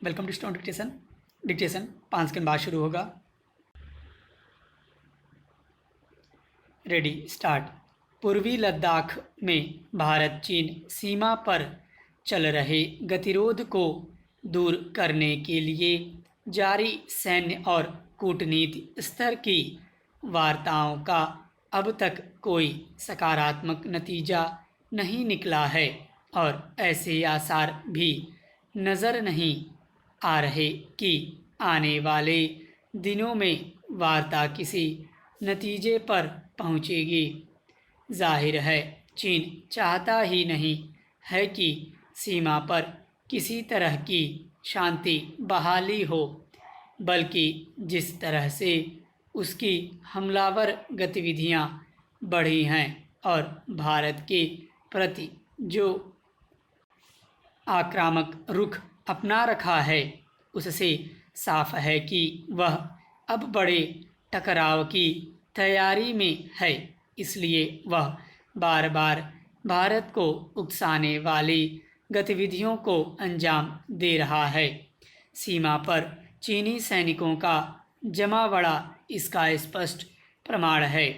Welcome to stone dictation. Dictation 5 second बाद शुरू होगा। Ready start. पूर्वी लद्दाख में भारत चीन सीमा पर चल रहे गतिरोध को दूर करने के लिए जारी सैन्य और कूटनीति स्तर की वार्ताओं का अब तक कोई सकारात्मक नतीजा नहीं निकला है और ऐसे आसार भी नज़र नहीं आ रहे कि आने वाले दिनों में वार्ता किसी नतीजे पर पहुंचेगी। जाहिर है चीन चाहता ही नहीं है कि सीमा पर किसी तरह की शांति बहाली हो, बल्कि जिस तरह से उसकी हमलावर गतिविधियां बढ़ी हैं और भारत के प्रति जो आक्रामक रुख अपना रखा है, उससे साफ है कि वह अब बड़े टकराव की तैयारी में है। इसलिए वह बार बार भारत को उकसाने वाली गतिविधियों को अंजाम दे रहा है। सीमा पर चीनी सैनिकों का जमावड़ा इसका स्पष्ट प्रमाण है।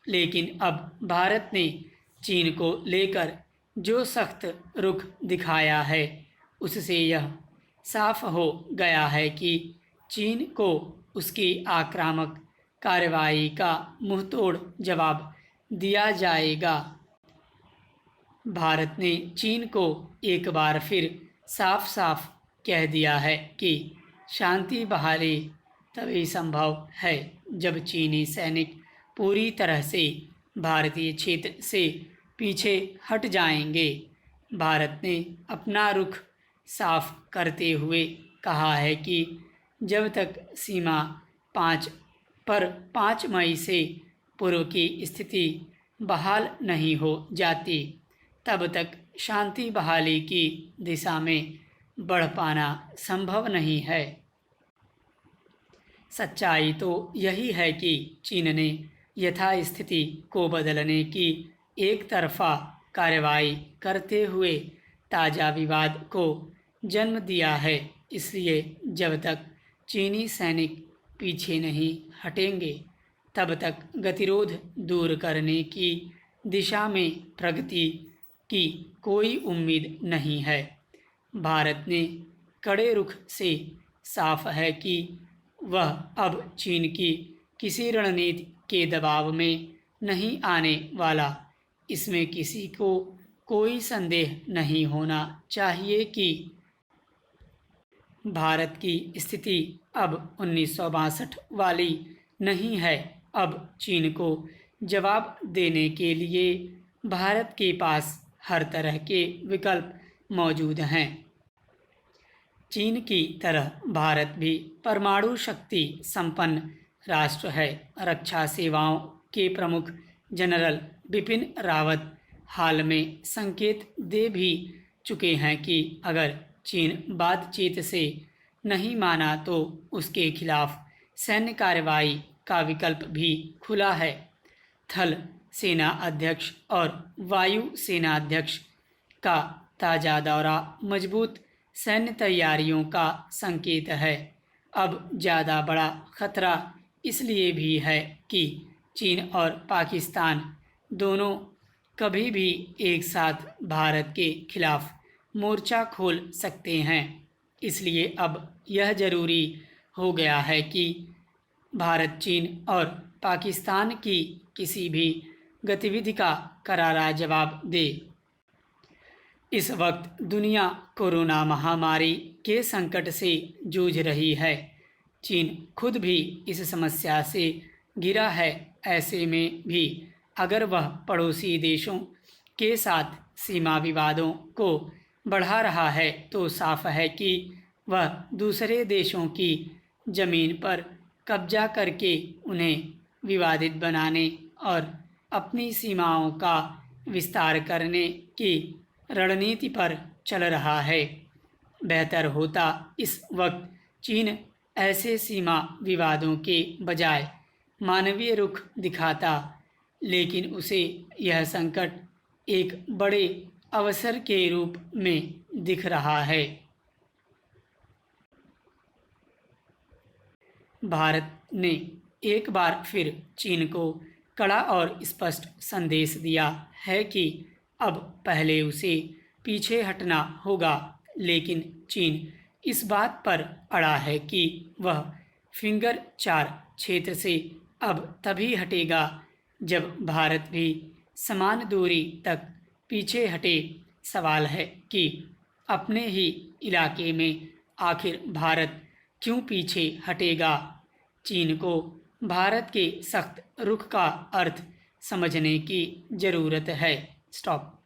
लेकिन अब भारत ने चीन को लेकर जो सख्त रुख दिखाया है, उससे यह साफ हो गया है कि चीन को उसकी आक्रामक कार्रवाई का मुंहतोड़ जवाब दिया जाएगा। भारत ने चीन को एक बार फिर साफ साफ कह दिया है कि शांति बहाली तभी संभव है जब चीनी सैनिक पूरी तरह से भारतीय क्षेत्र से पीछे हट जाएंगे। भारत ने अपना रुख साफ करते हुए कहा है कि जब तक सीमा 5 मई से पूर्व की स्थिति बहाल नहीं हो जाती, तब तक शांति बहाली की दिशा में बढ़ पाना संभव नहीं है। सच्चाई तो यही है कि चीन ने यथास्थिति को बदलने की एक तरफा कार्रवाई करते हुए ताज़ा विवाद को जन्म दिया है। इसलिए जब तक चीनी सैनिक पीछे नहीं हटेंगे, तब तक गतिरोध दूर करने की दिशा में प्रगति की कोई उम्मीद नहीं है। भारत ने कड़े रुख से साफ है कि वह अब चीन की किसी रणनीति के दबाव में नहीं आने वाला। इसमें किसी को कोई संदेह नहीं होना चाहिए कि भारत की स्थिति अब 1962 वाली नहीं है। अब चीन को जवाब देने के लिए भारत के पास हर तरह के विकल्प मौजूद हैं। चीन की तरह भारत भी परमाणु शक्ति संपन्न राष्ट्र है। रक्षा सेवाओं के प्रमुख जनरल बिपिन रावत हाल में संकेत दे भी चुके हैं कि अगर चीन बातचीत से नहीं माना तो उसके खिलाफ सैन्य कार्रवाई का विकल्प भी खुला है। थल सेना अध्यक्ष और वायु सेना अध्यक्ष का ताज़ा दौरा मजबूत सैन्य तैयारियों का संकेत है। अब ज़्यादा बड़ा खतरा इसलिए भी है कि चीन और पाकिस्तान दोनों कभी भी एक साथ भारत के खिलाफ मोर्चा खोल सकते हैं। इसलिए अब यह ज़रूरी हो गया है कि भारत चीन और पाकिस्तान की किसी भी गतिविधि का करारा जवाब दे। इस वक्त दुनिया कोरोना महामारी के संकट से जूझ रही है। चीन खुद भी इस समस्या से घिरा है। ऐसे में भी अगर वह पड़ोसी देशों के साथ सीमा विवादों को बढ़ा रहा है, तो साफ है कि वह दूसरे देशों की ज़मीन पर कब्जा करके उन्हें विवादित बनाने और अपनी सीमाओं का विस्तार करने की रणनीति पर चल रहा है। बेहतर होता इस वक्त चीन ऐसे सीमा विवादों के बजाय मानवीय रुख दिखाता, लेकिन उसे यह संकट एक बड़े अवसर के रूप में दिख रहा है। भारत ने एक बार फिर चीन को कड़ा और स्पष्ट संदेश दिया है कि अब पहले उसे पीछे हटना होगा, लेकिन चीन इस बात पर अड़ा है कि वह फिंगर 4 क्षेत्र से अब तभी हटेगा जब भारत भी समान दूरी तक पीछे हटे। सवाल है कि अपने ही इलाके में आखिर भारत क्यों पीछे हटेगा? चीन को भारत के सख्त रुख का अर्थ समझने की ज़रूरत है। स्टॉप।